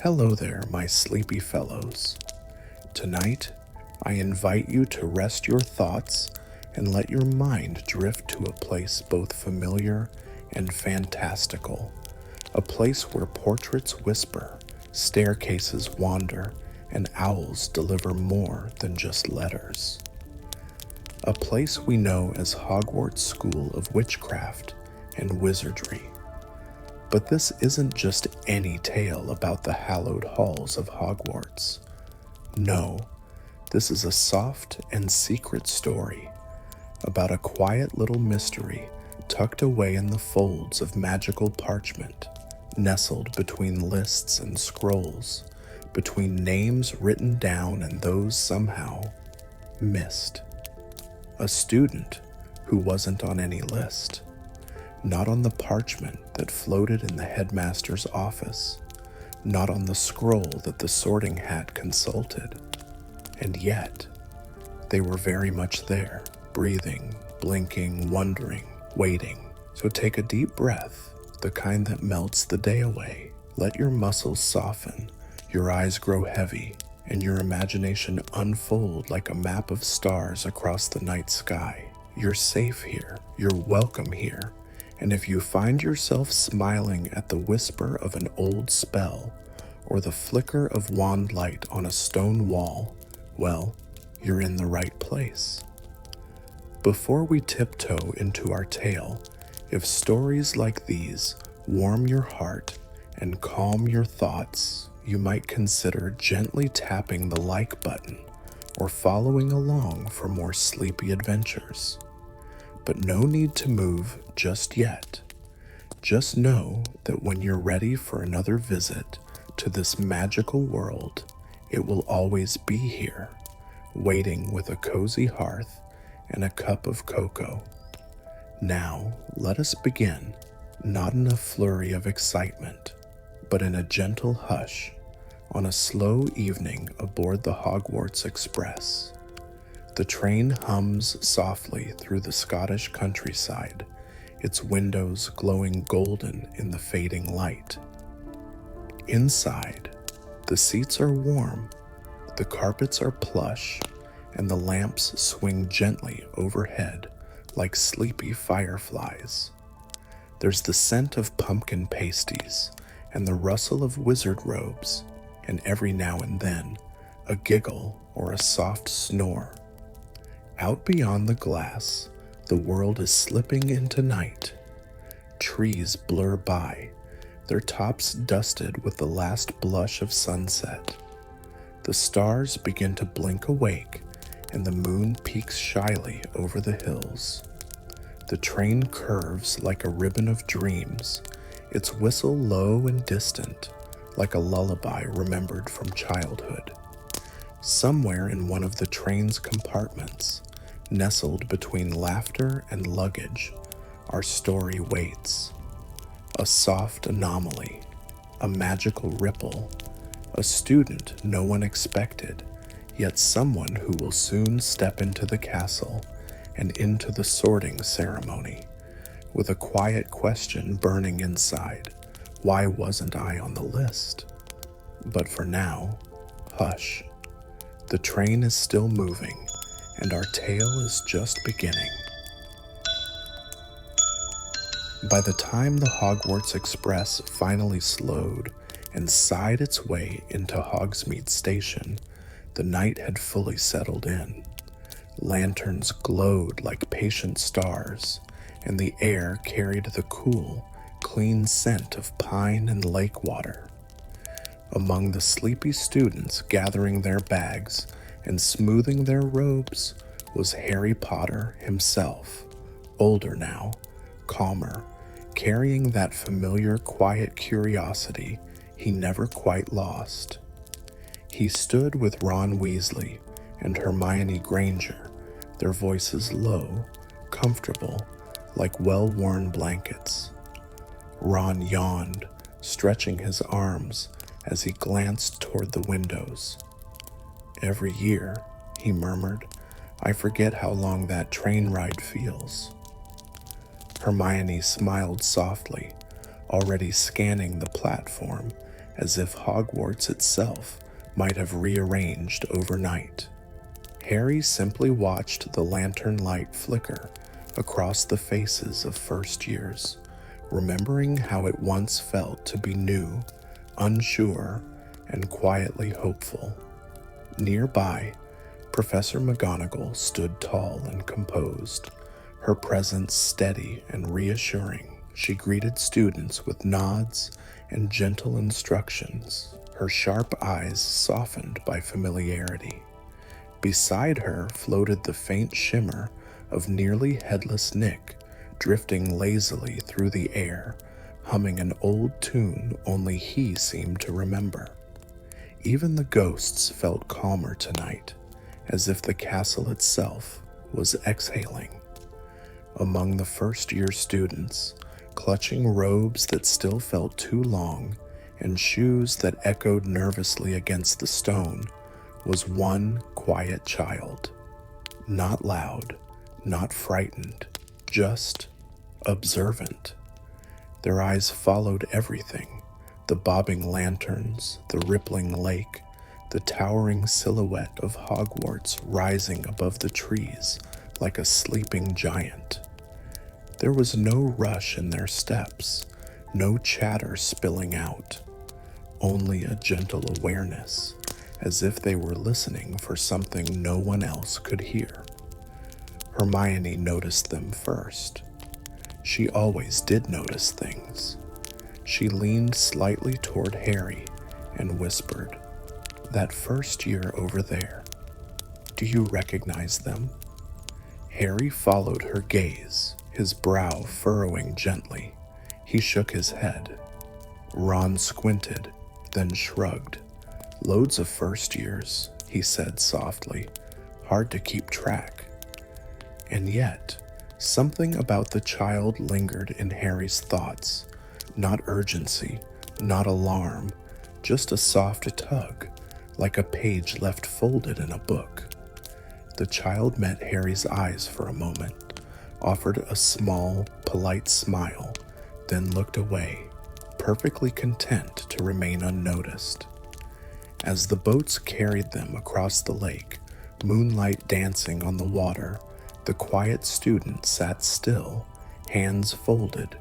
Hello there, my sleepy fellows. Tonight, I invite you to rest your thoughts and let your mind drift to a place both familiar and fantastical, a place where portraits whisper, staircases wander, and owls deliver more than just letters. A place we know as Hogwarts School of Witchcraft and Wizardry. But this isn't just any tale about the hallowed halls of Hogwarts. No, this is a soft and secret story about a quiet little mystery tucked away in the folds of magical parchment, nestled between lists and scrolls, between names written down and those somehow missed. A student who wasn't on any list. Not on the parchment that floated in the headmaster's office, not on the scroll that the sorting hat consulted. And yet, they were very much there, breathing, blinking, wondering, waiting. So take a deep breath, the kind that melts the day away. Let your muscles soften, your eyes grow heavy, and your imagination unfold like a map of stars across the night sky. You're safe here, you're welcome here. And if you find yourself smiling at the whisper of an old spell or the flicker of wand light on a stone wall, well, you're in the right place. Before we tiptoe into our tale, if stories like these warm your heart and calm your thoughts, you might consider gently tapping the like button or following along for more sleepy adventures. But no need to move just yet. Just know that when you're ready for another visit to this magical world, it will always be here, waiting with a cozy hearth and a cup of cocoa. Now, let us begin, not in a flurry of excitement, but in a gentle hush, on a slow evening aboard the Hogwarts Express. The train hums softly through the Scottish countryside, its windows glowing golden in the fading light. Inside, the seats are warm, the carpets are plush, and the lamps swing gently overhead like sleepy fireflies. There's the scent of pumpkin pasties and the rustle of wizard robes, and every now and then, a giggle or a soft snore. Out beyond the glass, the world is slipping into night. Trees blur by, their tops dusted with the last blush of sunset. The stars begin to blink awake, and the moon peeks shyly over the hills. The train curves like a ribbon of dreams, its whistle low and distant, like a lullaby remembered from childhood. Somewhere in one of the train's compartments, nestled between laughter and luggage, our story waits. A soft anomaly, a magical ripple, a student no one expected, yet someone who will soon step into the castle and into the sorting ceremony, with a quiet question burning inside. Why wasn't I on the list? But for now, hush. The train is still moving, and our tale is just beginning. By the time the Hogwarts Express finally slowed and sighed its way into Hogsmeade Station, the night had fully settled in. Lanterns glowed like patient stars, and the air carried the cool, clean scent of pine and lake water. Among the sleepy students gathering their bags and smoothing their robes was Harry Potter himself, older now, calmer, carrying that familiar quiet curiosity he never quite lost. He stood with Ron Weasley and Hermione Granger, their voices low, comfortable, like well-worn blankets. Ron yawned, stretching his arms as he glanced toward the windows. "Every year," he murmured, "I forget how long that train ride feels." Hermione smiled softly, already scanning the platform as if Hogwarts itself might have rearranged overnight. Harry simply watched the lantern light flicker across the faces of first years, remembering how it once felt to be new, unsure, and quietly hopeful. Nearby, Professor McGonagall stood tall and composed, her presence steady and reassuring. She greeted students with nods and gentle instructions, her sharp eyes softened by familiarity. Beside her floated the faint shimmer of nearly headless Nick, drifting lazily through the air, humming an old tune only he seemed to remember. Even the ghosts felt calmer tonight, as if the castle itself was exhaling. Among the first-year students, clutching robes that still felt too long and shoes that echoed nervously against the stone, was one quiet child. Not loud, not frightened, just observant. Their eyes followed everything: the bobbing lanterns, the rippling lake, the towering silhouette of Hogwarts rising above the trees like a sleeping giant. There was no rush in their steps, no chatter spilling out, only a gentle awareness, as if they were listening for something no one else could hear. Hermione noticed them first. She always did notice things. She leaned slightly toward Harry and whispered, "That first year over there, do you recognize them?" Harry followed her gaze, his brow furrowing gently. He shook his head. Ron squinted, then shrugged. "Loads of first years," he said softly. "Hard to keep track." And yet, something about the child lingered in Harry's thoughts. Not urgency, not alarm, just a soft tug, like a page left folded in a book. The child met Harry's eyes for a moment, offered a small, polite smile, then looked away, perfectly content to remain unnoticed. As the boats carried them across the lake, moonlight dancing on the water, the quiet student sat still, hands folded,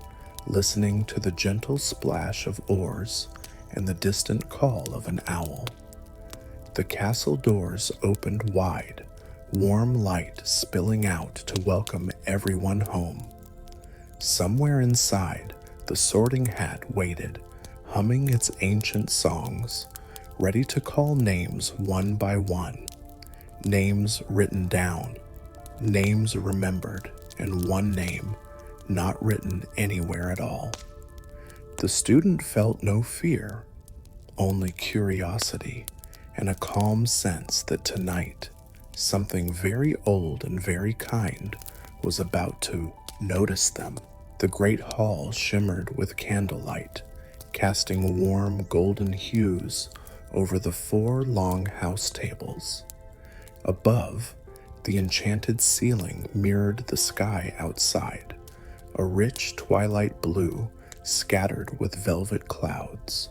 listening to the gentle splash of oars and the distant call of an owl. The castle doors opened wide, warm light spilling out to welcome everyone home. Somewhere inside, the Sorting Hat waited, humming its ancient songs, ready to call names one by one. Names written down, names remembered, and one name not written anywhere at all. The student felt no fear, only curiosity, and a calm sense that tonight, something very old and very kind was about to notice them. The great hall shimmered with candlelight, casting warm golden hues over the 4 long house tables. Above, the enchanted ceiling mirrored the sky outside, a rich twilight blue scattered with velvet clouds.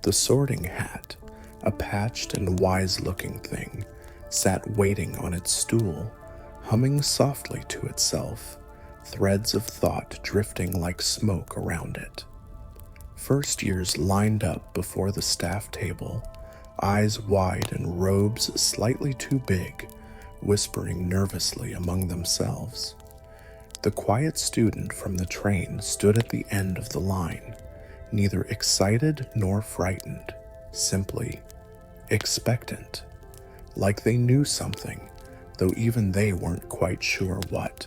The Sorting Hat, a patched and wise-looking thing, sat waiting on its stool, humming softly to itself, threads of thought drifting like smoke around it. First years lined up before the staff table, eyes wide and robes slightly too big, whispering nervously among themselves. The quiet student from the train stood at the end of the line, neither excited nor frightened, simply expectant, like they knew something, though even they weren't quite sure what.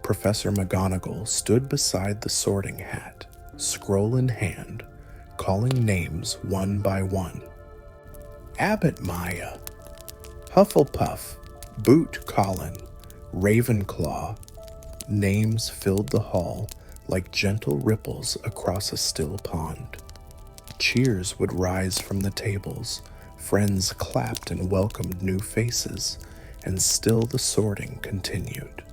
Professor McGonagall stood beside the Sorting Hat, scroll in hand, calling names one by one. Abbot Maya, Hufflepuff, Boot Colin, Ravenclaw. Names filled the hall like gentle ripples across a still pond. Cheers would rise from the tables, friends clapped and welcomed new faces, and still the sorting continued.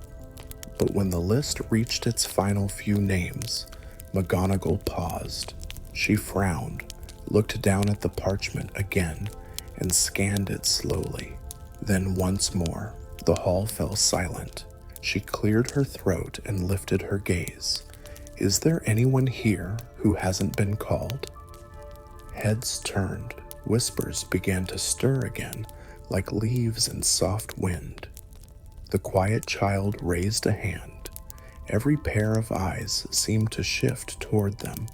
But when the list reached its final few names, McGonagall paused. She frowned, looked down at the parchment again, and scanned it slowly. Then once more, the hall fell silent. She cleared her throat and lifted her gaze. Is there anyone here who hasn't been called? Heads turned, whispers began to stir again, like leaves in soft wind. The quiet child raised a hand. Every pair of eyes seemed to shift toward them,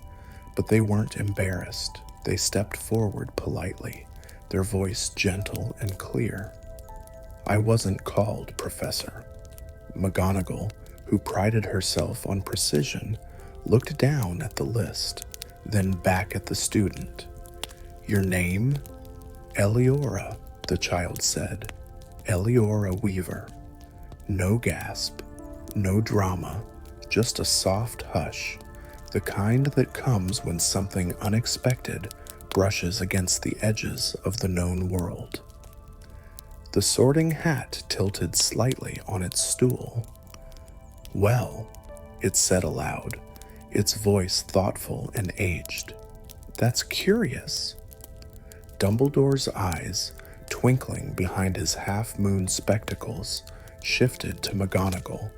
but they weren't embarrassed. They stepped forward politely, their voice gentle and clear. I wasn't called, Professor. McGonagall, who prided herself on precision, looked down at the list, then back at the student. Your name? Eliora, the child said. Eliora Weaver. No gasp, no drama, just a soft hush, the kind that comes when something unexpected brushes against the edges of the known world. The Sorting Hat tilted slightly on its stool. Well, it said aloud, its voice thoughtful and aged. That's curious. Dumbledore's eyes, twinkling behind his half-moon spectacles, shifted to McGonagall.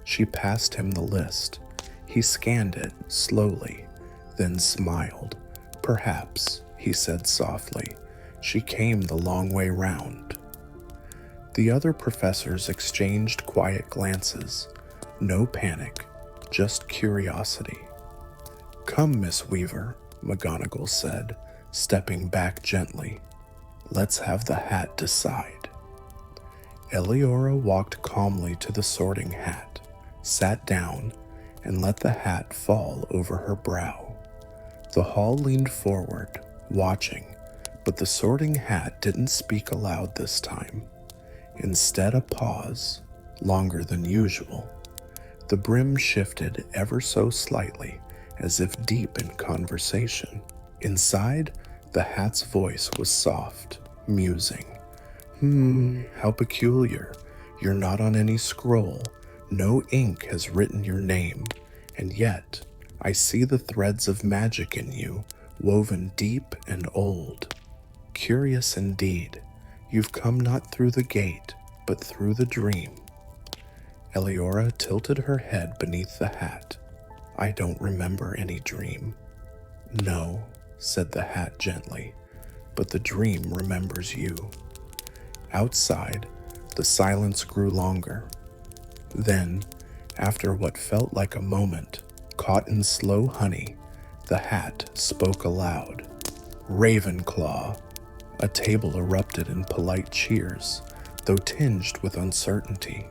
She passed him the list. He scanned it slowly, then smiled. Perhaps, he said softly, she came the long way round. The other professors exchanged quiet glances. No panic, just curiosity. Come, Miss Weaver, McGonagall said, stepping back gently. Let's have the hat decide. Eliora walked calmly to the Sorting Hat, sat down, and let the hat fall over her brow. The hall leaned forward, watching, but the Sorting Hat didn't speak aloud this time. Instead, a pause, longer than usual. The brim shifted ever so slightly, as if deep in conversation. Inside, the hat's voice was soft, musing. How peculiar. You're not on any scroll. No ink has written your name, and yet I see the threads of magic in you, woven deep and old. Curious indeed. You've come not through the gate, but through the dream. Eliora tilted her head beneath the hat. I don't remember any dream. No, said the hat gently, but the dream remembers you. Outside, the silence grew longer. Then, after what felt like a moment, caught in slow honey, the hat spoke aloud. Ravenclaw! A table erupted in polite cheers, though tinged with uncertainty.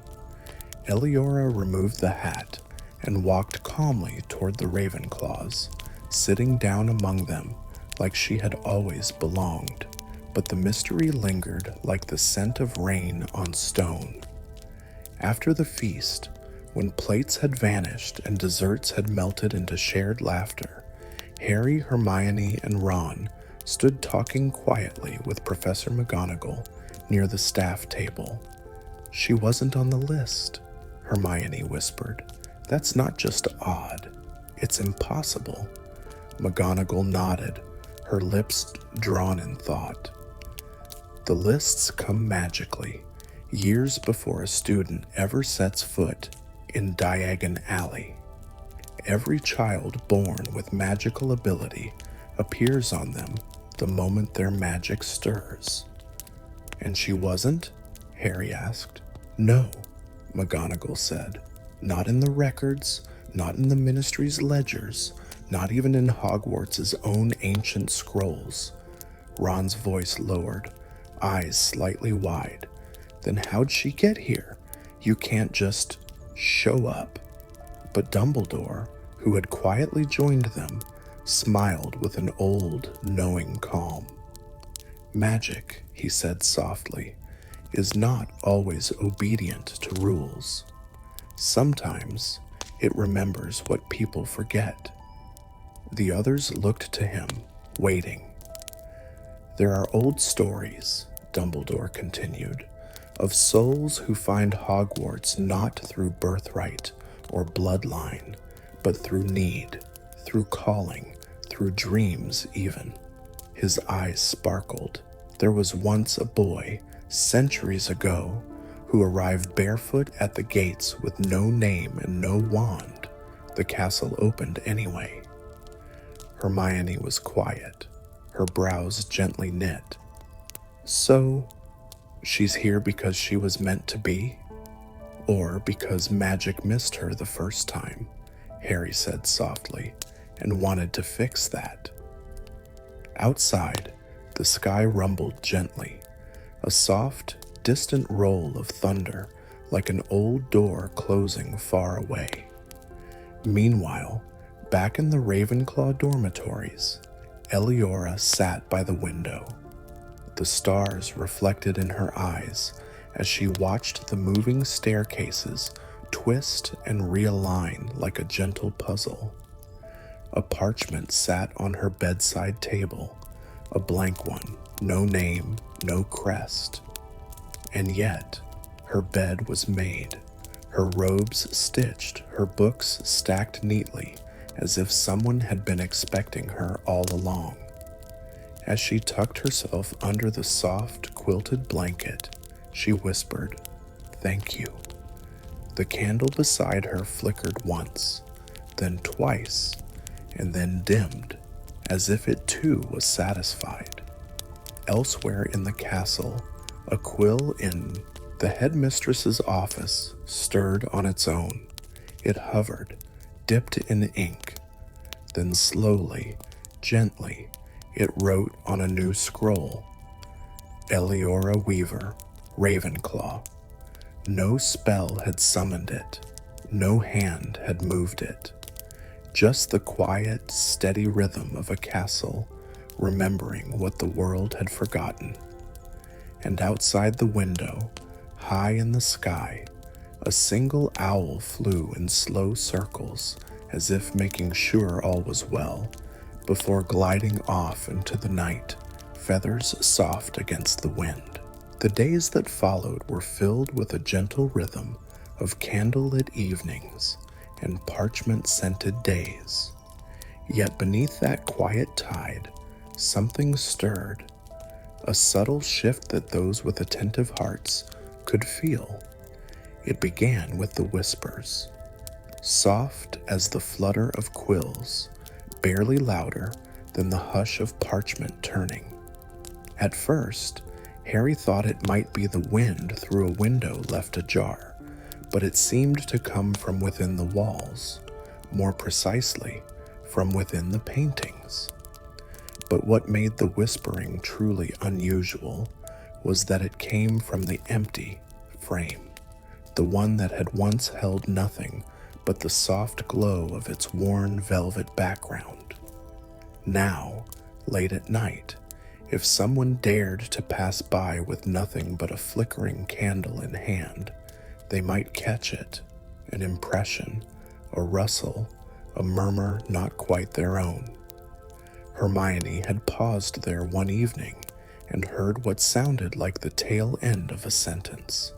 Eliora removed the hat and walked calmly toward the Ravenclaws, sitting down among them like she had always belonged. But the mystery lingered like the scent of rain on stone. After the feast, when plates had vanished and desserts had melted into shared laughter, Harry, Hermione, and Ron stood talking quietly with Professor McGonagall near the staff table. She wasn't on the list, Hermione whispered. That's not just odd, it's impossible. McGonagall nodded, her lips drawn in thought. The lists come magically, years before a student ever sets foot in Diagon Alley. Every child born with magical ability appears on them the moment their magic stirs. And she wasn't? Harry asked. No, McGonagall said. Not in the records, not in the Ministry's ledgers, not even in Hogwarts' own ancient scrolls. Ron's voice lowered, eyes slightly wide. Then how'd she get here? You can't just show up. But Dumbledore, who had quietly joined them, smiled with an old, knowing calm. Magic, he said softly, is not always obedient to rules. Sometimes it remembers what people forget. The others looked to him, waiting. There are old stories, Dumbledore continued, of souls who find Hogwarts not through birthright or bloodline, but through need, through calling, through dreams even. His eyes sparkled. There was once a boy, centuries ago, who arrived barefoot at the gates with no name and no wand. The castle opened anyway. Hermione was quiet, her brows gently knit. So, she's here because she was meant to be? Or because magic missed her the first time, Harry said softly, and wanted to fix that. Outside, the sky rumbled gently, a soft, distant roll of thunder like an old door closing far away. Meanwhile, back in the Ravenclaw dormitories, Eliora sat by the window, the stars reflected in her eyes as she watched the moving staircases twist and realign like a gentle puzzle. A parchment sat on her bedside table, a blank one, no name, no crest. And yet, her bed was made, her robes stitched, her books stacked neatly, as if someone had been expecting her all along. As she tucked herself under the soft, quilted blanket, she whispered, "Thank you." The candle beside her flickered once, then twice, and then dimmed, as if it too was satisfied. Elsewhere in the castle, a quill in the headmistress's office stirred on its own. It hovered, dipped in ink. Then slowly, gently, it wrote on a new scroll, "Eliora Weaver, Ravenclaw." No spell had summoned it, no hand had moved it. Just the quiet, steady rhythm of a castle remembering what the world had forgotten. And outside the window, high in the sky, a single owl flew in slow circles as if making sure all was well, before gliding off into the night, feathers soft against the wind. The days that followed were filled with a gentle rhythm of candlelit evenings and parchment-scented days. Yet beneath that quiet tide, something stirred, a subtle shift that those with attentive hearts could feel. It began with the whispers, soft as the flutter of quills, barely louder than the hush of parchment turning. At first, Harry thought it might be the wind through a window left ajar, but it seemed to come from within the walls, more precisely, from within the paintings. But what made the whispering truly unusual was that it came from the empty frame, the one that had once held nothing but the soft glow of its worn velvet background. Now, late at night, if someone dared to pass by with nothing but a flickering candle in hand, they might catch it, an impression, a rustle, a murmur not quite their own. Hermione had paused there one evening and heard what sounded like the tail end of a sentence.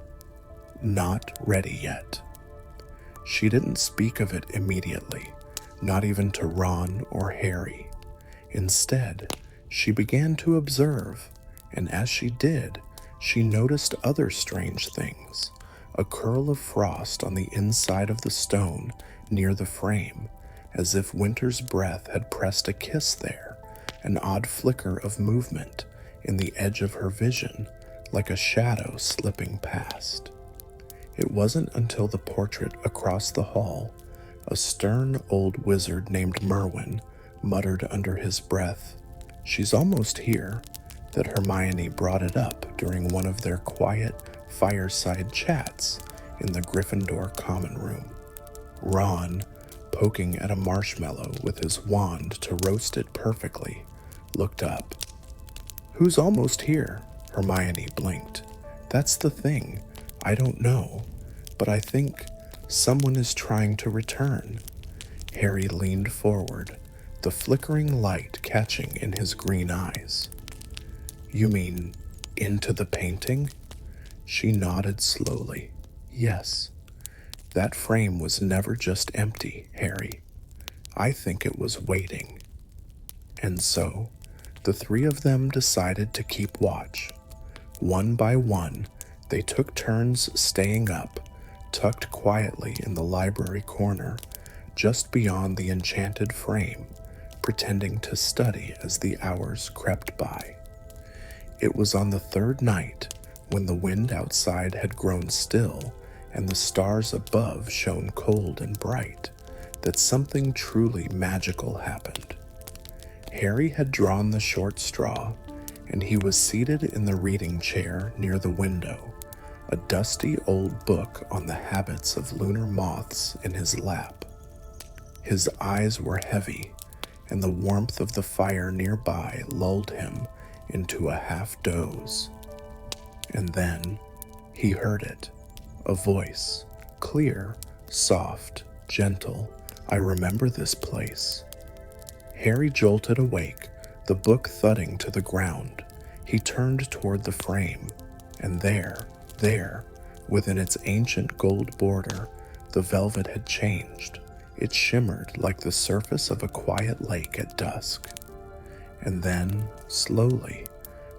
Not ready yet. She didn't speak of it immediately, not even to Ron or Harry. Instead, she began to observe, and as she did, she noticed other strange things. A curl of frost on the inside of the stone near the frame, as if winter's breath had pressed a kiss there, an odd flicker of movement in the edge of her vision, like a shadow slipping past. It wasn't until the portrait across the hall, a stern old wizard named Merwin, muttered under his breath, "She's almost here," that Hermione brought it up during one of their quiet fireside chats in the Gryffindor common room. Ron, poking at a marshmallow with his wand to roast it perfectly, looked up. "Who's almost here?" Hermione blinked. "That's the thing. I don't know, but I think someone is trying to return." Harry leaned forward, the flickering light catching in his green eyes. "You mean into the painting?" She nodded slowly. "Yes. That frame was never just empty, Harry. I think it was waiting." And so, the three of them decided to keep watch. One by one, they took turns staying up, tucked quietly in the library corner, just beyond the enchanted frame, pretending to study as the hours crept by. It was on the third night, when the wind outside had grown still and the stars above shone cold and bright, that something truly magical happened. Harry had drawn the short straw, and he was seated in the reading chair near the window, a dusty old book on the habits of lunar moths in his lap. His eyes were heavy, and the warmth of the fire nearby lulled him into a half doze. And then he heard it, a voice, clear, soft, gentle. "I remember this place." Harry jolted awake, the book thudding to the ground. He turned toward the frame, and there, within its ancient gold border, the velvet had changed. It shimmered like the surface of a quiet lake at dusk. And then, slowly,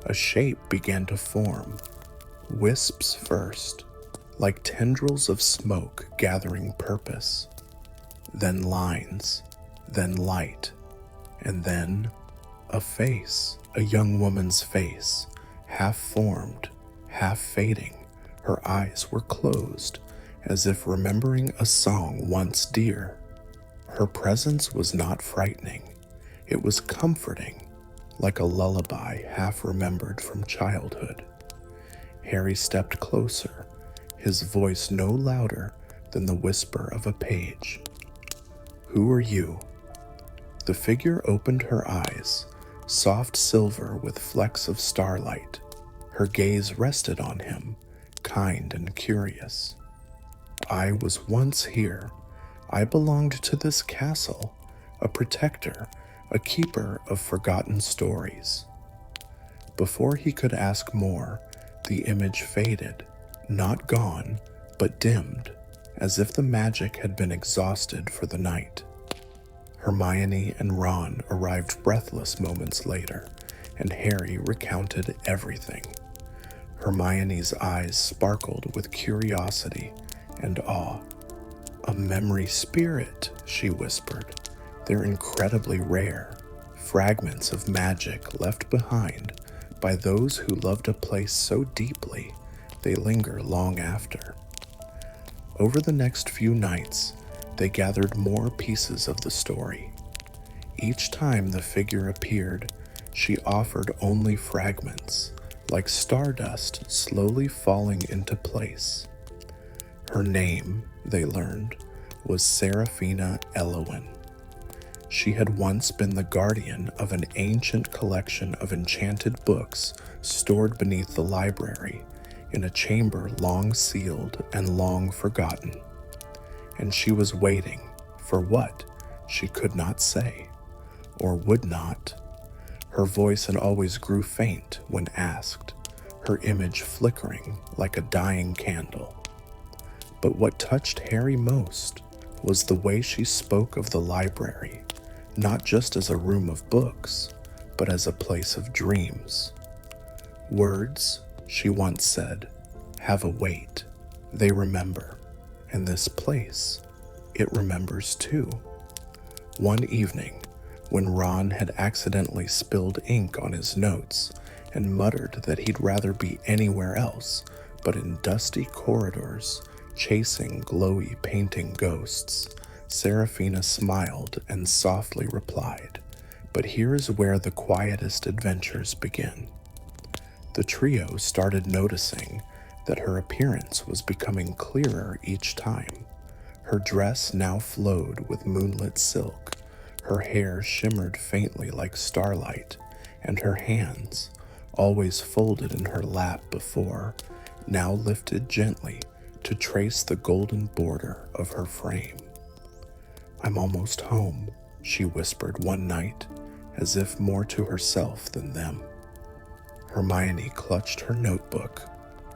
a shape began to form. Wisps first, like tendrils of smoke gathering purpose. Then lines, then light, and then a face, a young woman's face, half formed, half fading. Her eyes were closed, as if remembering a song once dear. Her presence was not frightening. It was comforting, like a lullaby half remembered from childhood. Harry stepped closer, his voice no louder than the whisper of a page. "Who are you?" The figure opened her eyes, soft silver with flecks of starlight. Her gaze rested on him, kind and curious. "I was once here. I belonged to this castle, a protector, a keeper of forgotten stories." Before he could ask more, the image faded, not gone, but dimmed, as if the magic had been exhausted for the night. Hermione and Ron arrived breathless moments later, and Harry recounted everything. Hermione's eyes sparkled with curiosity and awe. "A memory spirit," she whispered. "They're incredibly rare, fragments of magic left behind by those who loved a place so deeply they linger long after." Over the next few nights, they gathered more pieces of the story. Each time the figure appeared, she offered only fragments, like stardust slowly falling into place. Her name, they learned, was Seraphina Elowin. She had once been the guardian of an ancient collection of enchanted books stored beneath the library, in a chamber long sealed and long forgotten. And she was waiting for what she could not say, or would not. Her voice had always grew faint when asked, her image flickering like a dying candle. But what touched Harry most was the way she spoke of the library, not just as a room of books, but as a place of dreams. "Words," she once said, "have a weight. They remember. And this place, it remembers too." One evening, when Ron had accidentally spilled ink on his notes and muttered that he'd rather be anywhere else but in dusty corridors chasing glowy painting ghosts, Seraphina smiled and softly replied, "But here is where the quietest adventures begin." The trio started noticing that her appearance was becoming clearer each time. Her dress now flowed with moonlit silk, her hair shimmered faintly like starlight, and her hands, always folded in her lap before, now lifted gently to trace the golden border of her frame. "I'm almost home," she whispered one night, as if more to herself than them. Hermione clutched her notebook,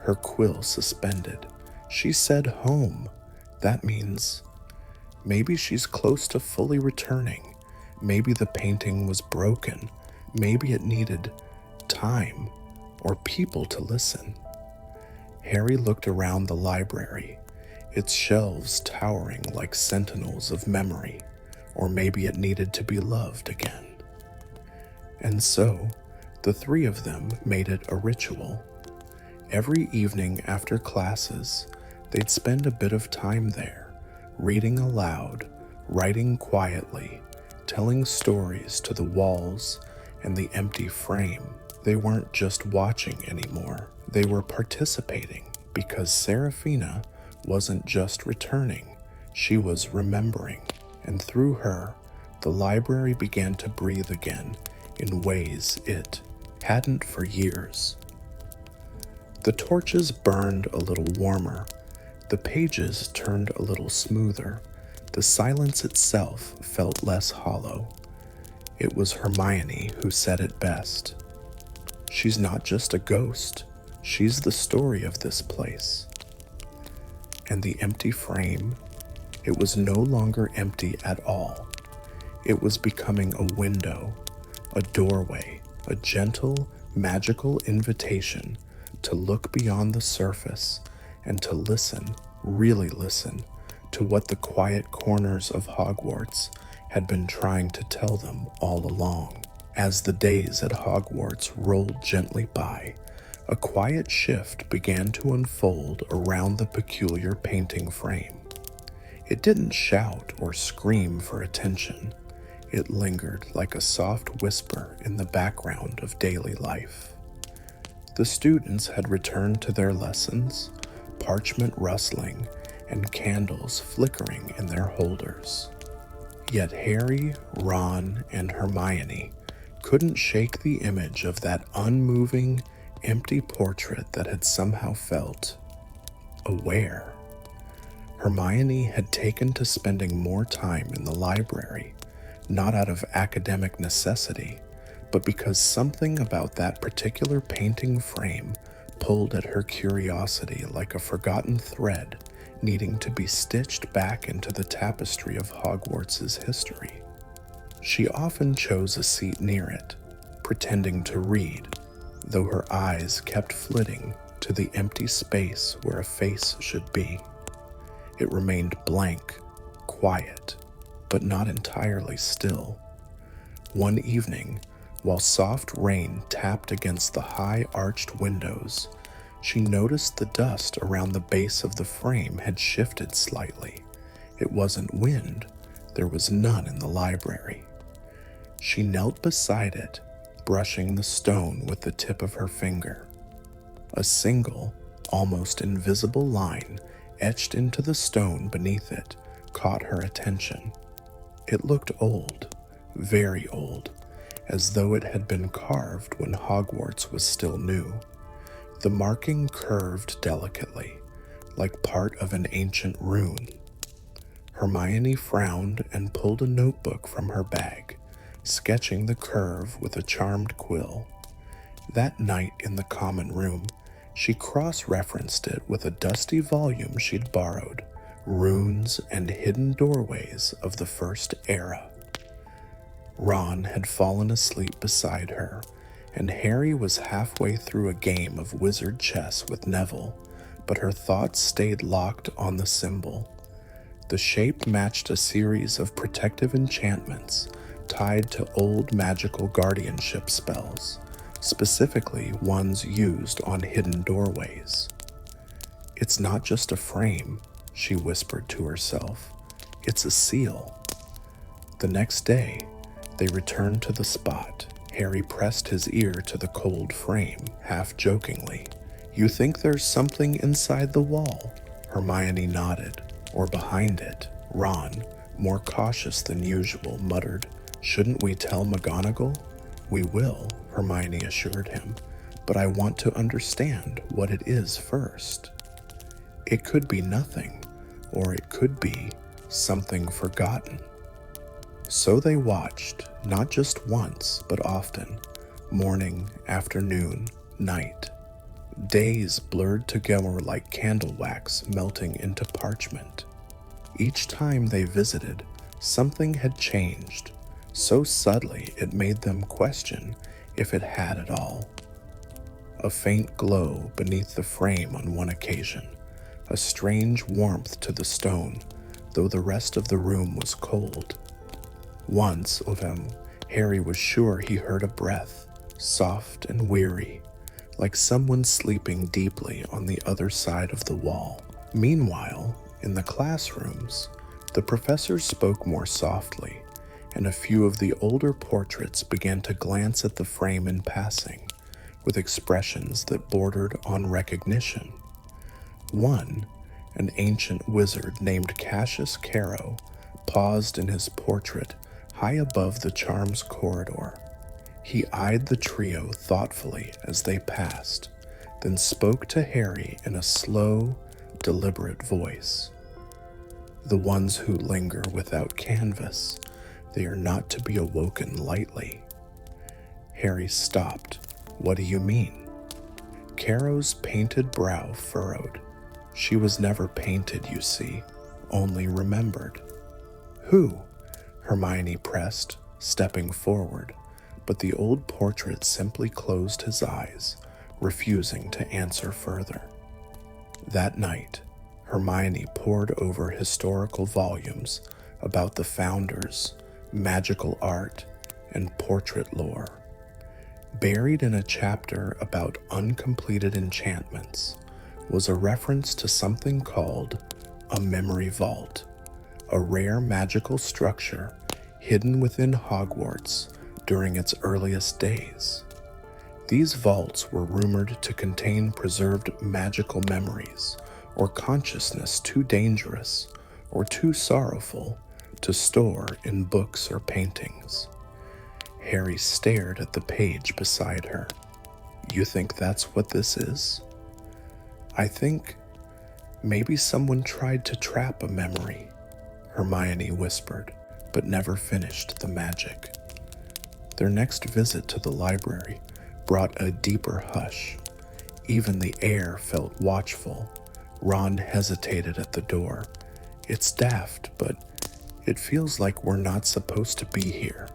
her quill suspended. "She said home. That means maybe she's close to fully returning. Maybe the painting was broken. Maybe it needed time or people to listen. Harry looked around the library, its shelves towering like sentinels of memory, or maybe it needed to be loved again. And so, the three of them made it a ritual. Every evening after classes, they'd spend a bit of time there, reading aloud, writing quietly, telling stories to the walls and the empty frame. They weren't just watching anymore. They were participating, because Serafina wasn't just returning, she was remembering. And through her, the library began to breathe again in ways it hadn't for years. The torches burned a little warmer, the pages turned a little smoother, the silence itself felt less hollow. It was Hermione who said it best. She's not just a ghost, she's the story of this place. And the empty frame, it was no longer empty at all. It was becoming a window, a doorway, a gentle, magical invitation to look beyond the surface and to listen, really listen, to what the quiet corners of Hogwarts had been trying to tell them all along. As the days at Hogwarts rolled gently by, a quiet shift began to unfold around the peculiar painting frame. It didn't shout or scream for attention. It lingered like a soft whisper in the background of daily life. The students had returned to their lessons, parchment rustling and candles flickering in their holders. Yet Harry, Ron, and Hermione couldn't shake the image of that unmoving, empty portrait that had somehow felt aware. Hermione had taken to spending more time in the library, not out of academic necessity, but because something about that particular painting frame pulled at her curiosity like a forgotten thread needing to be stitched back into the tapestry of Hogwarts' history. She often chose a seat near it, pretending to read, though her eyes kept flitting to the empty space where a face should be. It remained blank, quiet, but not entirely still. One evening, while soft rain tapped against the high arched windows, she noticed the dust around the base of the frame had shifted slightly. It wasn't wind, there was none in the library. She knelt beside it, brushing the stone with the tip of her finger. A single, almost invisible line etched into the stone beneath it caught her attention. It looked old, very old, as though it had been carved when Hogwarts was still new. The marking curved delicately, like part of an ancient rune. Hermione frowned and pulled a notebook from her bag, sketching the curve with a charmed quill. That night in the common room, she cross-referenced it with a dusty volume she'd borrowed, Runes and Hidden Doorways of the First Era. Ron had fallen asleep beside her, and Harry was halfway through a game of wizard chess with Neville, but her thoughts stayed locked on the symbol. The shape matched a series of protective enchantments tied to old magical guardianship spells, specifically ones used on hidden doorways. "It's not just a frame," she whispered to herself. "It's a seal." The next day, they returned to the spot. Harry pressed his ear to the cold frame, half jokingly. "You think there's something inside the wall?" Hermione nodded. "Or behind it." Ron, more cautious than usual, muttered, "Shouldn't we tell McGonagall?" "We will," Hermione assured him, "but I want to understand what it is first." It could be nothing, or it could be something forgotten. So they watched, not just once, but often, morning, afternoon, night. Days blurred together like candle wax melting into parchment. Each time they visited, something had changed. so subtly it made them question if it had at all. A faint glow beneath the frame on one occasion, a strange warmth to the stone, though the rest of the room was cold. Once of him, Harry was sure he heard a breath, soft and weary, like someone sleeping deeply on the other side of the wall. Meanwhile, in the classrooms, the professors spoke more softly, and a few of the older portraits began to glance at the frame in passing, with expressions that bordered on recognition. One, an ancient wizard named Cassius Caro, paused in his portrait high above the charms corridor. He eyed the trio thoughtfully as they passed, then spoke to Harry in a slow, deliberate voice. "The ones who linger without canvas, they are not to be awoken lightly." Harry stopped. "What do you mean?" Caro's painted brow furrowed. She was never painted, you see, only remembered. "Who?" Hermione pressed, stepping forward, but the old portrait simply closed his eyes, refusing to answer further. That night, Hermione pored over historical volumes about the founders, magical art, and portrait lore. Buried in a chapter about uncompleted enchantments was a reference to something called a memory vault, a rare magical structure hidden within Hogwarts during its earliest days. These vaults were rumored to contain preserved magical memories or consciousness too dangerous or too sorrowful to store in books or paintings. Harry stared at the page beside her. "You think that's what this is?" "I think maybe someone tried to trap a memory," Hermione whispered, but never finished the magic. Their next visit to the library brought a deeper hush. Even the air felt watchful. Ron hesitated at the door. "It's daft, but it feels like we're not supposed to be here."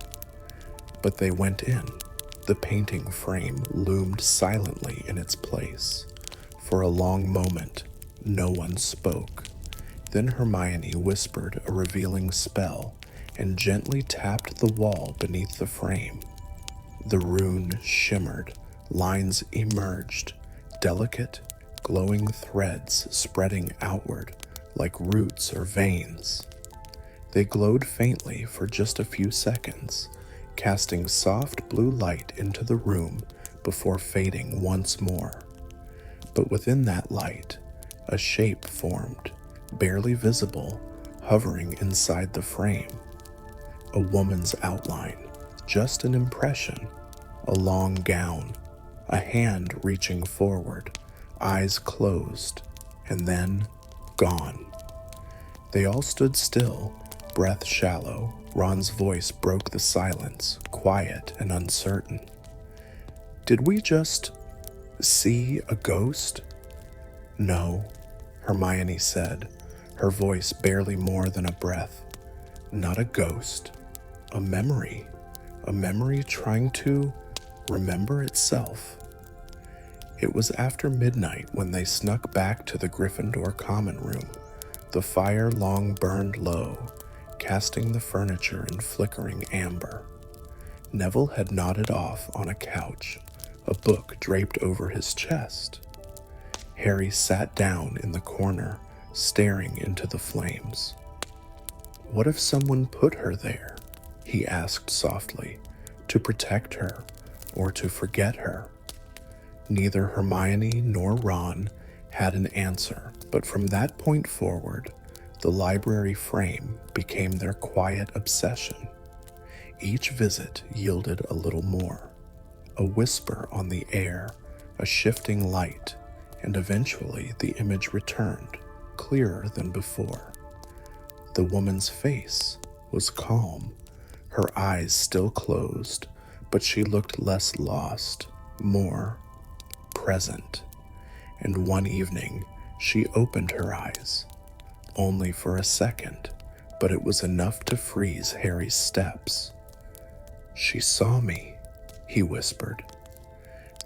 But they went in. The painting frame loomed silently in its place. For a long moment, no one spoke. Then Hermione whispered a revealing spell and gently tapped the wall beneath the frame. The rune shimmered, lines emerged, delicate, glowing threads spreading outward like roots or veins. They glowed faintly for just a few seconds, casting soft blue light into the room before fading once more. But within that light, a shape formed, barely visible, hovering inside the frame. A woman's outline, just an impression, a long gown, a hand reaching forward, eyes closed, and then gone. They all stood still, breath shallow. Ron's voice broke the silence, quiet and uncertain. "Did we just see a ghost?" "No," Hermione said, her voice barely more than a breath. "Not a ghost. A memory trying to remember itself." It was after midnight when they snuck back to the Gryffindor common room. The fire long burned low, casting the furniture in flickering amber. Neville had nodded off on a couch, a book draped over his chest. Harry sat down in the corner, staring into the flames. "What if someone put her there?" he asked softly, "to protect her or to forget her?" Neither Hermione nor Ron had an answer, but from that point forward, the library frame became their quiet obsession. Each visit yielded a little more. A whisper on the air, a shifting light, and eventually the image returned, clearer than before. The woman's face was calm, her eyes still closed, but she looked less lost, more present. And one evening, she opened her eyes, only for a second, but it was enough to freeze Harry's steps. "She saw me," he whispered.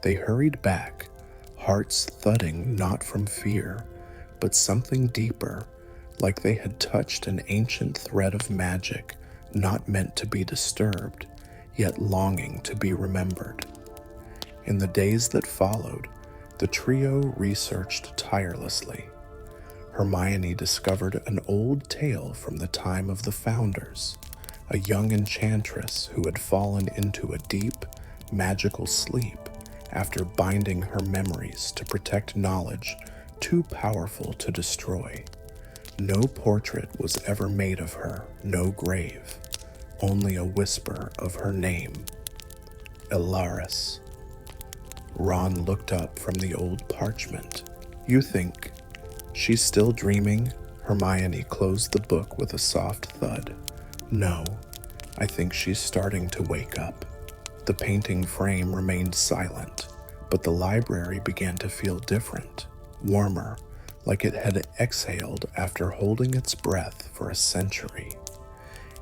They hurried back, hearts thudding not from fear, but something deeper, like they had touched an ancient thread of magic not meant to be disturbed, yet longing to be remembered. In the days that followed, the trio researched tirelessly. Hermione discovered an old tale from the time of the Founders, a young enchantress who had fallen into a deep, magical sleep after binding her memories to protect knowledge too powerful to destroy. No portrait was ever made of her, no grave, only a whisper of her name, Elaris. Ron looked up from the old parchment. "You think she's still dreaming?" Hermione closed the book with a soft thud. "No, I think she's starting to wake up." The painting frame remained silent, but the library began to feel different, warmer, like it had exhaled after holding its breath for a century.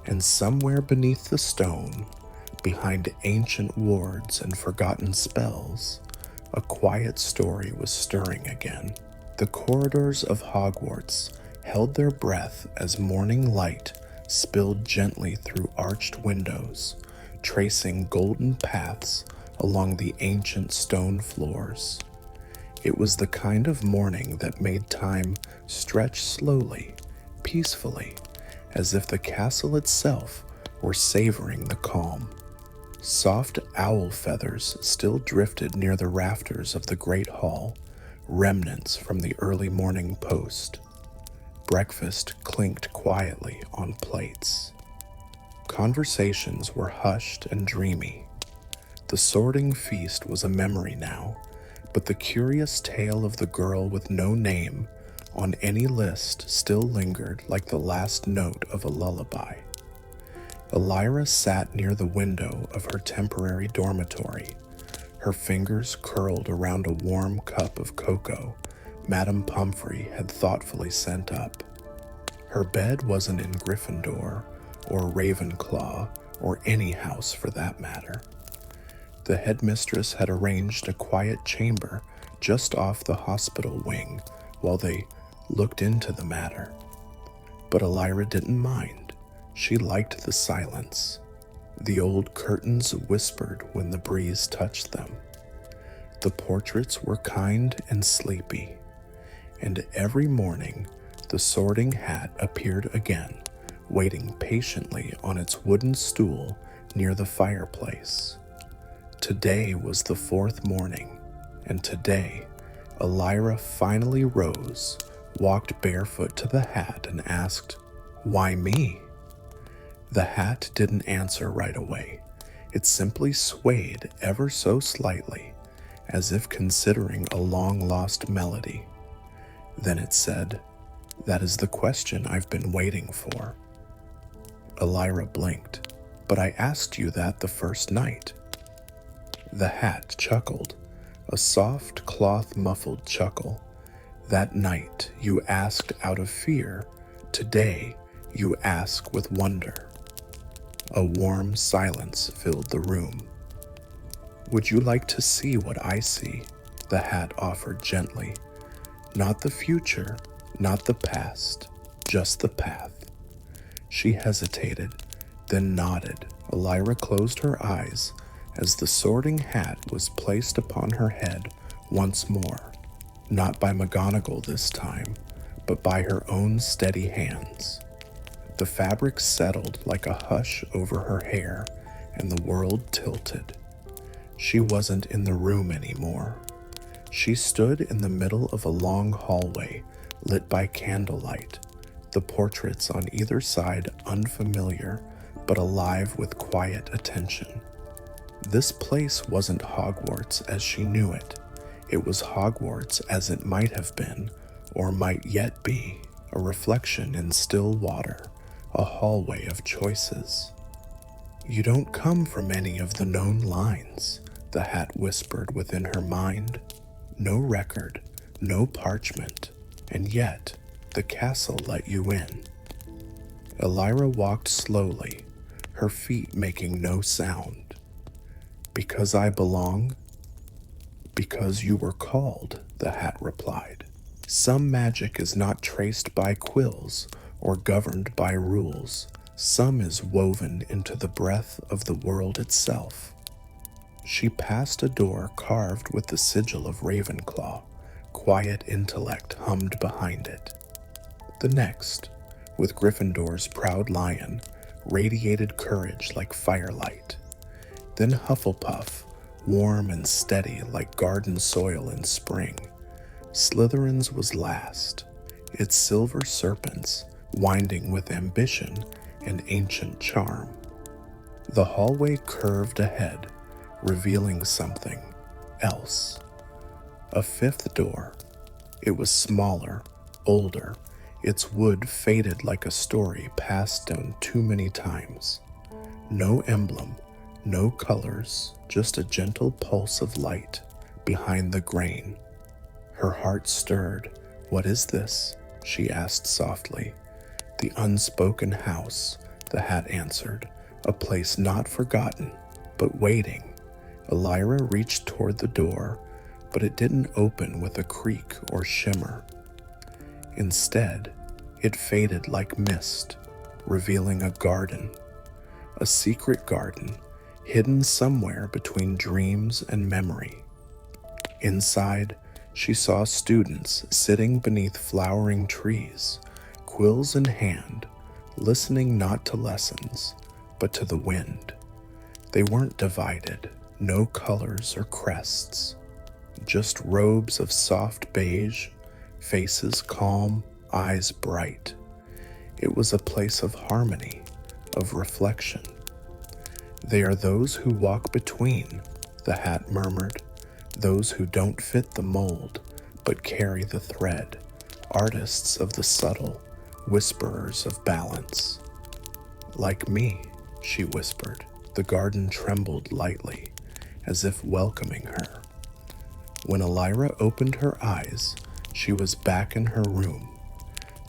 And somewhere beneath the stone, behind ancient wards and forgotten spells, a quiet story was stirring again. The corridors of Hogwarts held their breath as morning light spilled gently through arched windows, tracing golden paths along the ancient stone floors. It was the kind of morning that made time stretch slowly, peacefully, as if the castle itself were savoring the calm. Soft owl feathers still drifted near the rafters of the great hall, remnants from the early morning post. Breakfast clinked quietly on plates. Conversations were hushed and dreamy. The sorting feast was a memory now, but the curious tale of the girl with no name on any list still lingered like the last note of a lullaby. Elira sat near the window of her temporary dormitory, her fingers curled around a warm cup of cocoa Madame Pomfrey had thoughtfully sent up. Her bed wasn't in Gryffindor or Ravenclaw or any house for that matter. The headmistress had arranged a quiet chamber just off the hospital wing while they looked into the matter. But Elira didn't mind. She liked the silence. The old curtains whispered when the breeze touched them. The portraits were kind and sleepy, and every morning the sorting hat appeared again, waiting patiently on its wooden stool near the fireplace. Today was the fourth morning, and today Elira finally rose, walked barefoot to the hat, and asked, "Why me?" The hat didn't answer right away. It simply swayed ever so slightly, as if considering a long-lost melody. Then it said, "That is the question I've been waiting for." Elira blinked. "But I asked you that the first night." The hat chuckled, a soft cloth-muffled chuckle. "That night you asked out of fear. Today you ask with wonder." A warm silence filled the room. "Would you like to see what I see?" the hat offered gently. "Not the future, not the past, just the path." She hesitated, then nodded. Elira closed her eyes as the sorting hat was placed upon her head once more, not by McGonagall this time, but by her own steady hands. The fabric settled like a hush over her hair, and the world tilted. She wasn't in the room anymore. She stood in the middle of a long hallway lit by candlelight, the portraits on either side unfamiliar but alive with quiet attention. This place wasn't Hogwarts as she knew it. It was Hogwarts as it might have been, or might yet be, a reflection in still water, a hallway of choices. "You don't come from any of the known lines," the hat whispered within her mind. "No record, no parchment, and yet the castle let you in." Elira walked slowly, her feet making no sound. "Because I belong?" "Because you were called," the hat replied. "Some magic is not traced by quills or governed by rules. Some is woven into the breath of the world itself." She passed a door carved with the sigil of Ravenclaw. Quiet intellect hummed behind it. The next, with Gryffindor's proud lion, radiated courage like firelight. Then Hufflepuff, warm and steady like garden soil in spring. Slytherin's was last, its silver serpents winding with ambition and ancient charm. The hallway curved ahead, revealing something else. A fifth door. It was smaller, older, its wood faded like a story passed down too many times. No emblem, no colors, just a gentle pulse of light behind the grain. Her heart stirred. "What is this?" she asked softly. "The unspoken house," the hat answered, "a place not forgotten, but waiting." Elira reached toward the door, but it didn't open with a creak or shimmer. Instead, it faded like mist, revealing a garden, a secret garden, hidden somewhere between dreams and memory. Inside, she saw students sitting beneath flowering trees, quills in hand, listening not to lessons, but to the wind. They weren't divided, no colors or crests, just robes of soft beige, faces calm, eyes bright. It was a place of harmony, of reflection. "They are those who walk between," the hat murmured, "those who don't fit the mold, but carry the thread, artists of the subtle, whisperers of balance." "Like me," she whispered. The garden trembled lightly, as if welcoming her. When Elira opened her eyes, she was back in her room.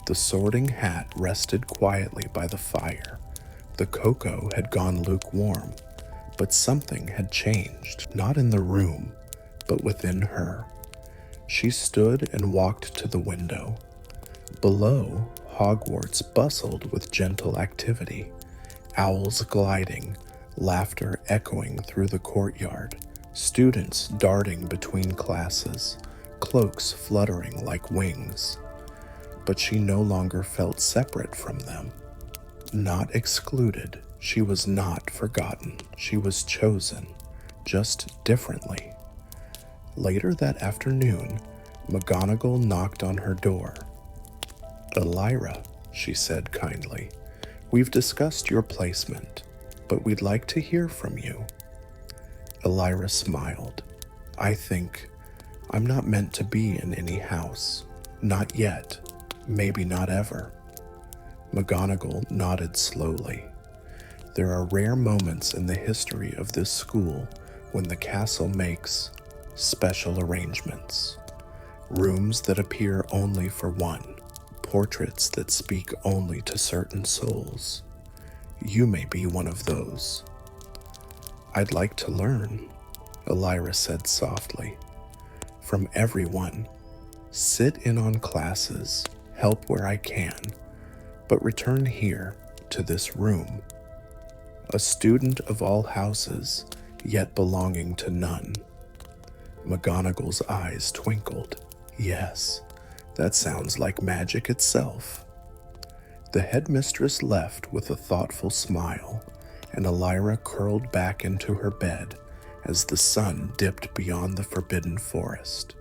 The Sorting Hat rested quietly by the fire. The cocoa had gone lukewarm, but something had changed, not in the room, but within her. She stood and walked to the window. Below, Hogwarts bustled with gentle activity, owls gliding, laughter echoing through the courtyard, students darting between classes, cloaks fluttering like wings. But she no longer felt separate from them. Not excluded, she was not forgotten. She was chosen, just differently. Later that afternoon, McGonagall knocked on her door. "Elira," she said kindly, "we've discussed your placement, but we'd like to hear from you." Elira smiled. "I think I'm not meant to be in any house. Not yet. Maybe not ever." McGonagall nodded slowly. "There are rare moments in the history of this school when the castle makes special arrangements. Rooms that appear only for one, portraits that speak only to certain souls. You may be one of those." "I'd like to learn," Elira said softly. "From everyone. Sit in on classes, help where I can, but return here, to this room. A student of all houses, yet belonging to none." McGonagall's eyes twinkled. "Yes, that sounds like magic itself." The headmistress left with a thoughtful smile, and Elira curled back into her bed as the sun dipped beyond the forbidden forest.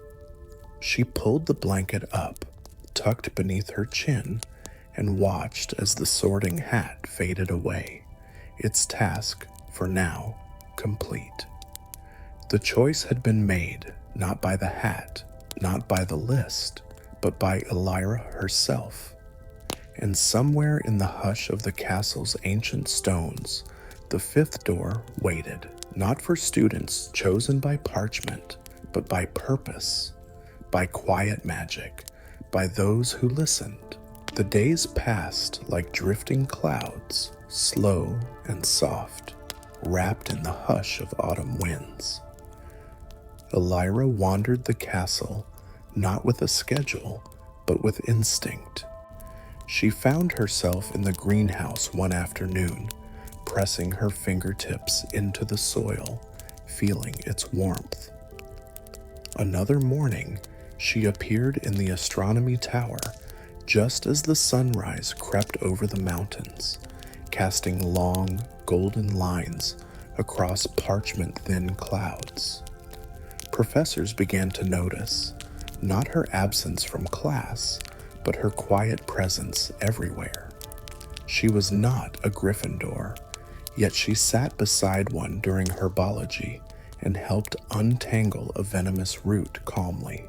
She pulled the blanket up, tucked beneath her chin, and watched as the Sorting Hat faded away, its task, for now, complete. The choice had been made, not by the hat, not by the list, but by Elira herself. And somewhere in the hush of the castle's ancient stones, the fifth door waited, not for students chosen by parchment, but by purpose, by quiet magic, by those who listened. The days passed like drifting clouds, slow and soft, wrapped in the hush of autumn winds. Elira wandered the castle, not with a schedule, but with instinct. She found herself in the greenhouse one afternoon, pressing her fingertips into the soil, feeling its warmth. Another morning, she appeared in the astronomy tower just as the sunrise crept over the mountains, casting long, golden lines across parchment-thin clouds. Professors began to notice, not her absence from class, but her quiet presence everywhere. She was not a Gryffindor, yet she sat beside one during herbology and helped untangle a venomous root calmly.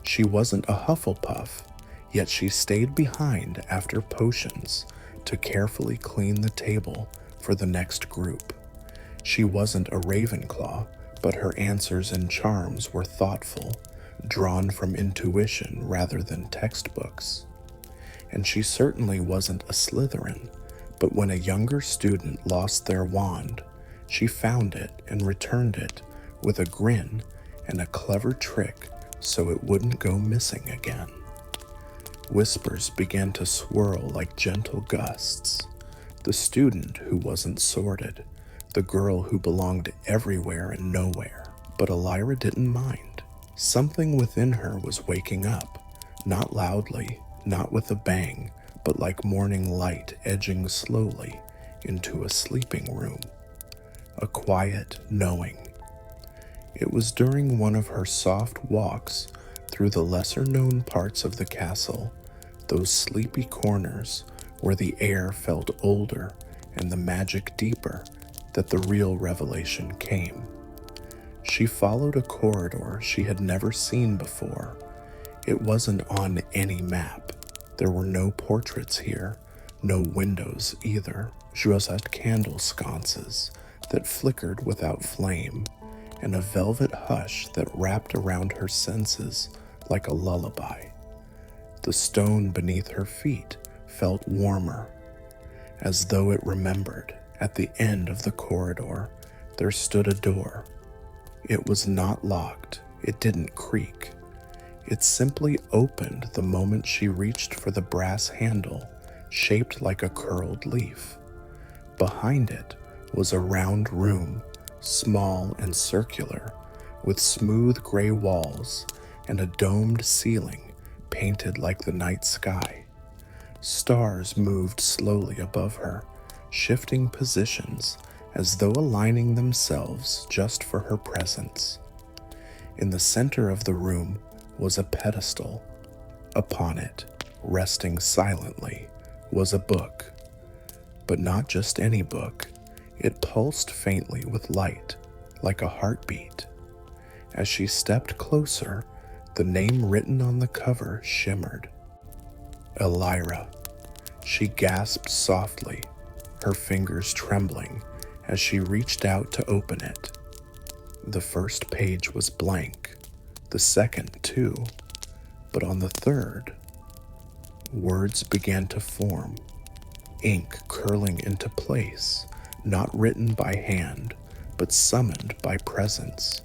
She wasn't a Hufflepuff, yet she stayed behind after potions to carefully clean the table for the next group. She wasn't a Ravenclaw, but her answers and charms were thoughtful, drawn from intuition rather than textbooks. And she certainly wasn't a Slytherin, but when a younger student lost their wand, she found it and returned it with a grin and a clever trick so it wouldn't go missing again. Whispers began to swirl like gentle gusts. The student who wasn't sorted, the girl who belonged everywhere and nowhere. But Elira didn't mind. Something within her was waking up, not loudly, not with a bang, but like morning light edging slowly into a sleeping room. A quiet knowing. It was during one of her soft walks through the lesser-known parts of the castle, those sleepy corners where the air felt older and the magic deeper, that the real revelation came. She followed a corridor she had never seen before. It wasn't on any map. There were no portraits here, no windows either, just candle sconces that flickered without flame, and a velvet hush that wrapped around her senses like a lullaby. The stone beneath her feet felt warmer, as though it remembered. At the end of the corridor, there stood a door. It was not locked. It didn't creak. It simply opened the moment she reached for the brass handle, shaped like a curled leaf. Behind it was a round room, small and circular, with smooth gray walls and a domed ceiling painted like the night sky. Stars moved slowly above her, shifting positions as though aligning themselves just for her presence. In the center of the room was a pedestal. Upon it, resting silently, was a book. But not just any book. It pulsed faintly with light, like a heartbeat. As she stepped closer, the name written on the cover shimmered. Elira. She gasped softly, her fingers trembling as she reached out to open it. The first page was blank, the second too, but on the third, words began to form, ink curling into place, not written by hand, but summoned by presence.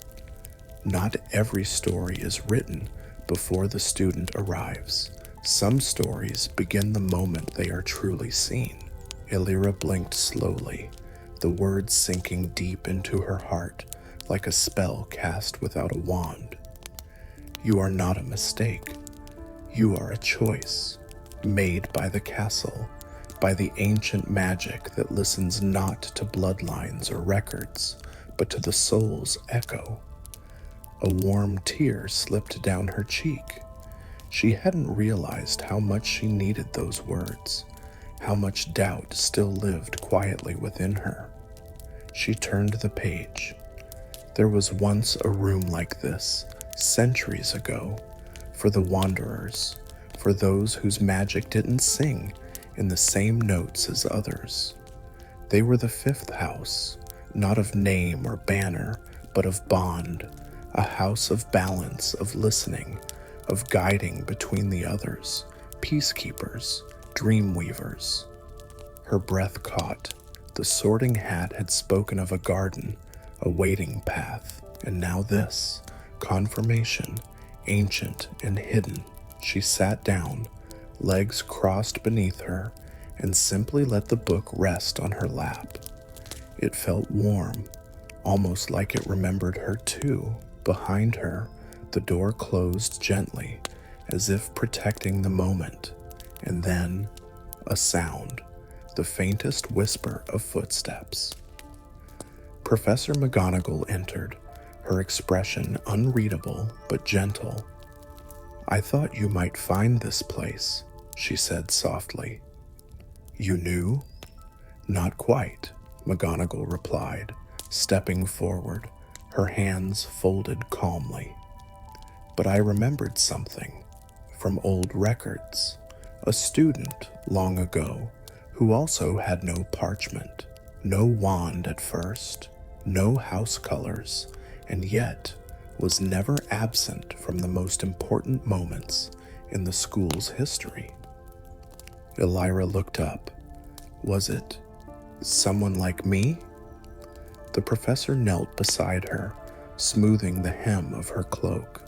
Not every story is written before the student arrives. Some stories begin the moment they are truly seen. Elira blinked slowly, the words sinking deep into her heart like a spell cast without a wand. You are not a mistake. You are a choice, made by the castle, by the ancient magic that listens not to bloodlines or records, but to the soul's echo. A warm tear slipped down her cheek. She hadn't realized how much she needed those words, how much doubt still lived quietly within her. She turned the page. There was once a room like this, centuries ago, for the wanderers, for those whose magic didn't sing in the same notes as others. They were the fifth house, not of name or banner, but of bond, a house of balance, of listening, of guiding between the others, peacekeepers, dream weavers. Her breath caught. The Sorting Hat had spoken of a garden, a waiting path, and now this, confirmation, ancient and hidden. She sat down, legs crossed beneath her, and simply let the book rest on her lap. It felt warm, almost like it remembered her too. Behind her, the door closed gently, as if protecting the moment. And then, a sound, the faintest whisper of footsteps. Professor McGonagall entered, her expression unreadable but gentle. "I thought you might find this place," she said softly. "You knew?" "Not quite," McGonagall replied, stepping forward, her hands folded calmly. "But I remembered something from old records. A student long ago who also had no parchment, no wand at first, no house colors, and yet was never absent from the most important moments in the school's history." Elira looked up. Was it someone like me? The professor knelt beside her, smoothing the hem of her cloak.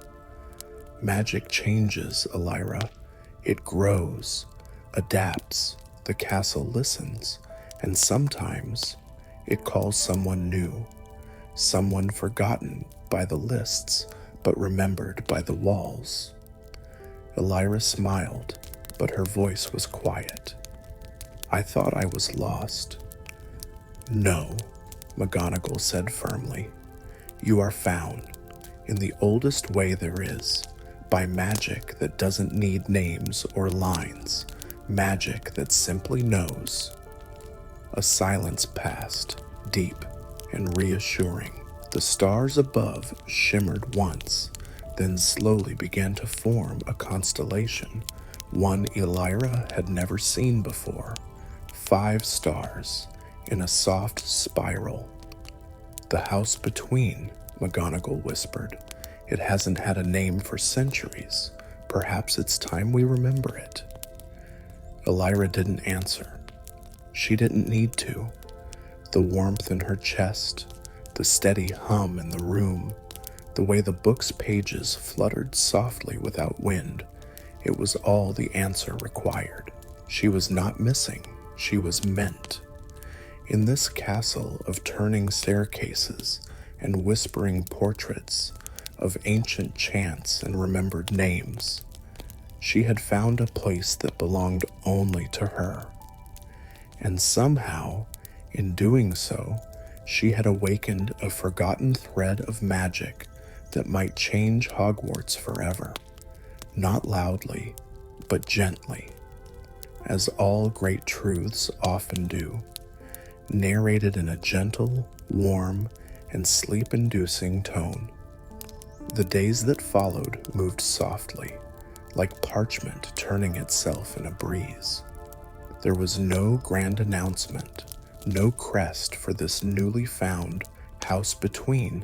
"Magic changes, Elira. It grows, adapts. The castle listens, and sometimes it calls someone new, someone forgotten by the lists, but remembered by the walls." Elira smiled, but her voice was quiet. "I thought I was lost." "No," McGonagall said firmly. "You are found, in the oldest way there is, by magic that doesn't need names or lines, magic that simply knows." A silence passed, deep and reassuring. The stars above shimmered once, then slowly began to form a constellation, one Elira had never seen before. 5 stars in a soft spiral. "The house between," McGonagall whispered. "It hasn't had a name for centuries. Perhaps it's time we remember it." Elira didn't answer. She didn't need to. The warmth in her chest, the steady hum in the room, the way the book's pages fluttered softly without wind, it was all the answer required. She was not missing, she was meant. In this castle of turning staircases and whispering portraits, of ancient chants and remembered names, she had found a place that belonged only to her. And somehow, in doing so, she had awakened a forgotten thread of magic that might change Hogwarts forever. Not loudly, but gently, as all great truths often do, narrated in a gentle, warm, and sleep-inducing tone. The days that followed moved softly, like parchment turning itself in a breeze. There was no grand announcement, no crest for this newly found house between,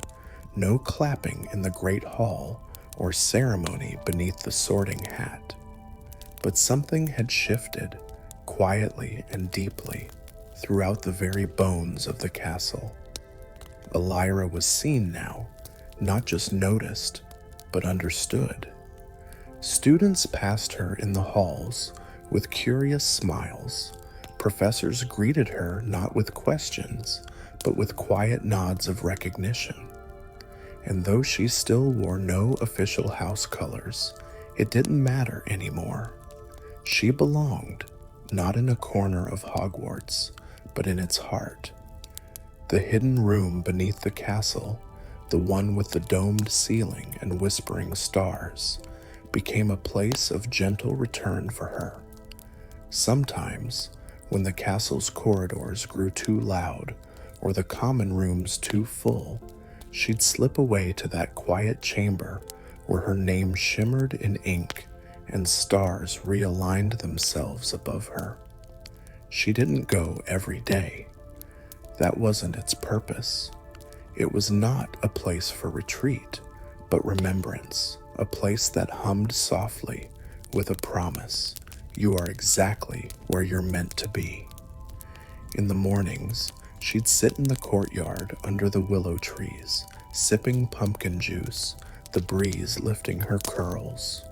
no clapping in the great hall or ceremony beneath the Sorting Hat. But something had shifted, quietly and deeply, throughout the very bones of the castle. Elira was seen now, not just noticed, but understood. Students passed her in the halls with curious smiles. Professors greeted her not with questions, but with quiet nods of recognition. And though she still wore no official house colors, it didn't matter anymore. She belonged, not in a corner of Hogwarts, but in its heart. The hidden room beneath the castle, the one with the domed ceiling and whispering stars, became a place of gentle return for her. Sometimes, when the castle's corridors grew too loud or the common rooms too full, she'd slip away to that quiet chamber where her name shimmered in ink and stars realigned themselves above her. She didn't go every day. That wasn't its purpose. It was not a place for retreat, but remembrance, a place that hummed softly with a promise. You are exactly where you're meant to be. In the mornings, she'd sit in the courtyard under the willow trees, sipping pumpkin juice, the breeze lifting her curls.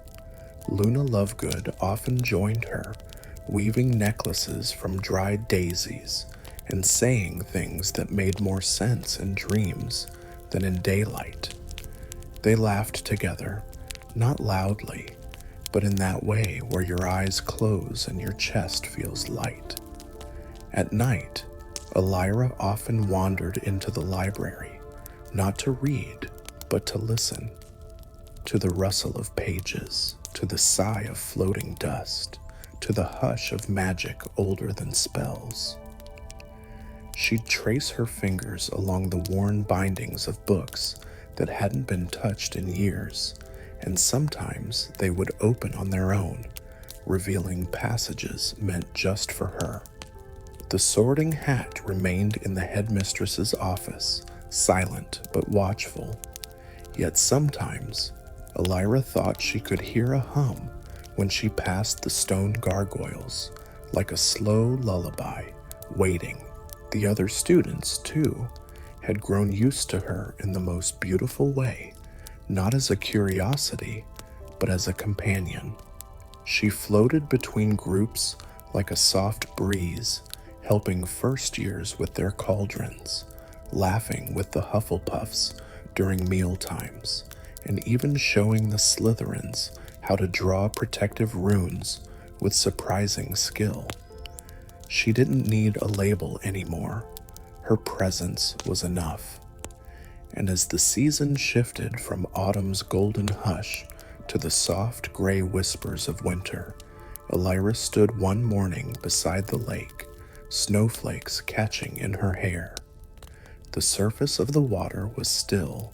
Luna Lovegood often joined her, weaving necklaces from dried daisies and saying things that made more sense in dreams than in daylight. They laughed together, not loudly, but in that way where your eyes close and your chest feels light. At night, Elira often wandered into the library, not to read, but to listen. To the rustle of pages, to the sigh of floating dust, to the hush of magic older than spells. She'd trace her fingers along the worn bindings of books that hadn't been touched in years, and sometimes they would open on their own, revealing passages meant just for her. The sorting hat remained in the headmistress's office, silent but watchful. Yet sometimes, Elira thought she could hear a hum when she passed the stone gargoyles, like a slow lullaby, waiting. The other students, too, had grown used to her in the most beautiful way, not as a curiosity, but as a companion. She floated between groups like a soft breeze, helping first years with their cauldrons, laughing with the Hufflepuffs during meal times, and even showing the Slytherins how to draw protective runes with surprising skill. She didn't need a label anymore. Her presence was enough. And as the season shifted from autumn's golden hush to the soft gray whispers of winter, Elira stood one morning beside the lake, snowflakes catching in her hair. The surface of the water was still,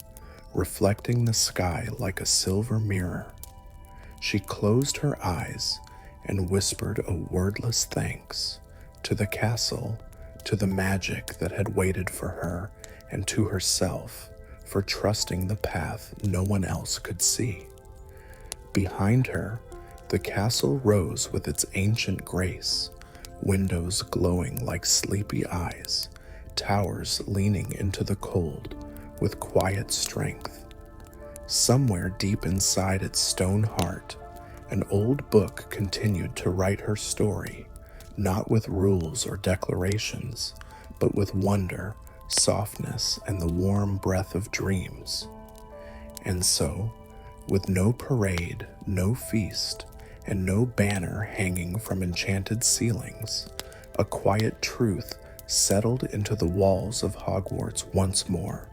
reflecting the sky like a silver mirror. She closed her eyes and whispered a wordless thanks to the castle, to the magic that had waited for her, and to herself for trusting the path no one else could see. Behind her, the castle rose with its ancient grace, windows glowing like sleepy eyes, towers leaning into the cold with quiet strength. Somewhere deep inside its stone heart, an old book continued to write her story, not with rules or declarations, but with wonder, softness, and the warm breath of dreams. And so, with no parade, no feast, and no banner hanging from enchanted ceilings, a quiet truth settled into the walls of Hogwarts once more,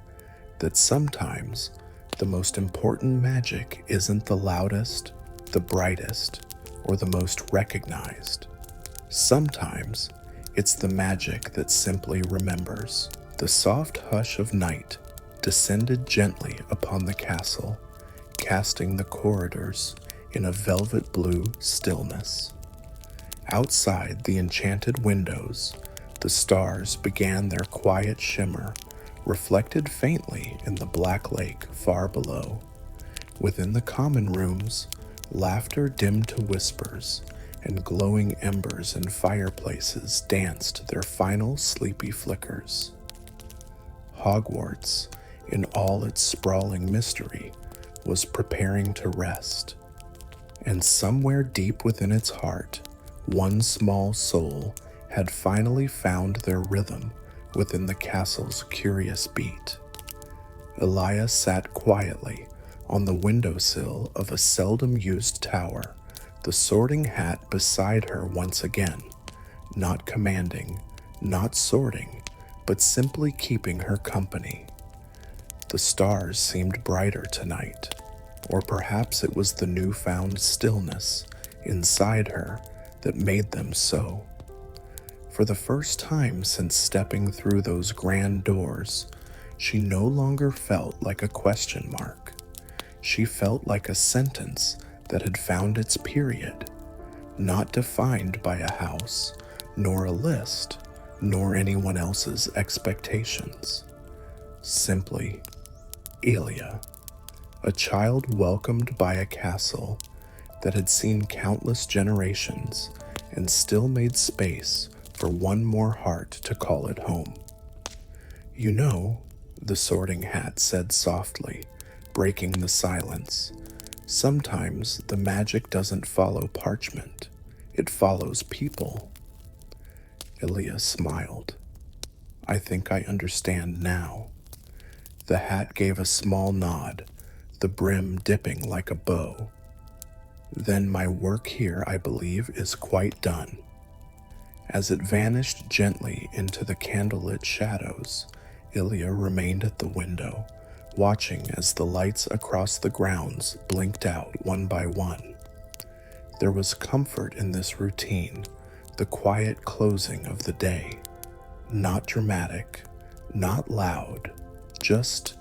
that sometimes the most important magic isn't the loudest, the brightest, or the most recognized. Sometimes it's the magic that simply remembers. The soft hush of night descended gently upon the castle, casting the corridors in a velvet blue stillness. Outside the enchanted windows, the stars began their quiet shimmer, reflected faintly in the black lake far below. Within the common rooms, laughter dimmed to whispers, and glowing embers in fireplaces danced their final sleepy flickers. Hogwarts, in all its sprawling mystery, was preparing to rest. And somewhere deep within its heart, one small soul had finally found their rhythm within the castle's curious beat. Elia sat quietly on the windowsill of a seldom-used tower, the sorting hat beside her once again, not commanding, not sorting, but simply keeping her company. The stars seemed brighter tonight, or perhaps it was the newfound stillness inside her that made them so. For the first time since stepping through those grand doors, she no longer felt like a question mark. She felt like a sentence that had found its period, not defined by a house, nor a list, nor anyone else's expectations. Simply, Elia, a child welcomed by a castle that had seen countless generations and still made space for one more heart to call it home. You know, the Sorting Hat said softly, breaking the silence, sometimes the magic doesn't follow parchment, it follows people. Elia smiled. I think I understand now. The hat gave a small nod, the brim dipping like a bow. Then my work here, I believe, is quite done. As it vanished gently into the candlelit shadows, Elia remained at the window, watching as the lights across the grounds blinked out one by one. There was comfort in this routine, the quiet closing of the day. Not dramatic, not loud, just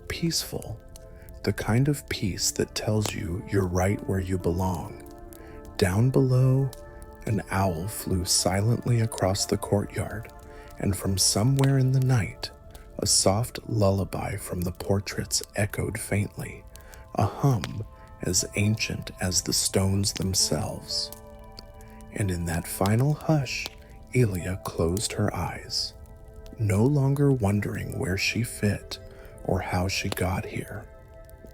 peaceful. The kind of peace that tells you you're right where you belong. Down below, an owl flew silently across the courtyard, and from somewhere in the night, a soft lullaby from the portraits echoed faintly, a hum as ancient as the stones themselves. And in that final hush, Elia closed her eyes, no longer wondering where she fit or how she got here,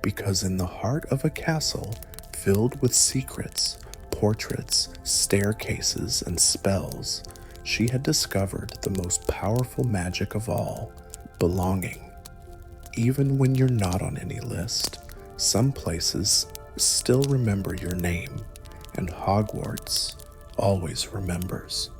because in the heart of a castle filled with secrets, portraits, staircases, and spells, she had discovered the most powerful magic of all, belonging. Even when you're not on any list, some places still remember your name, and Hogwarts always remembers.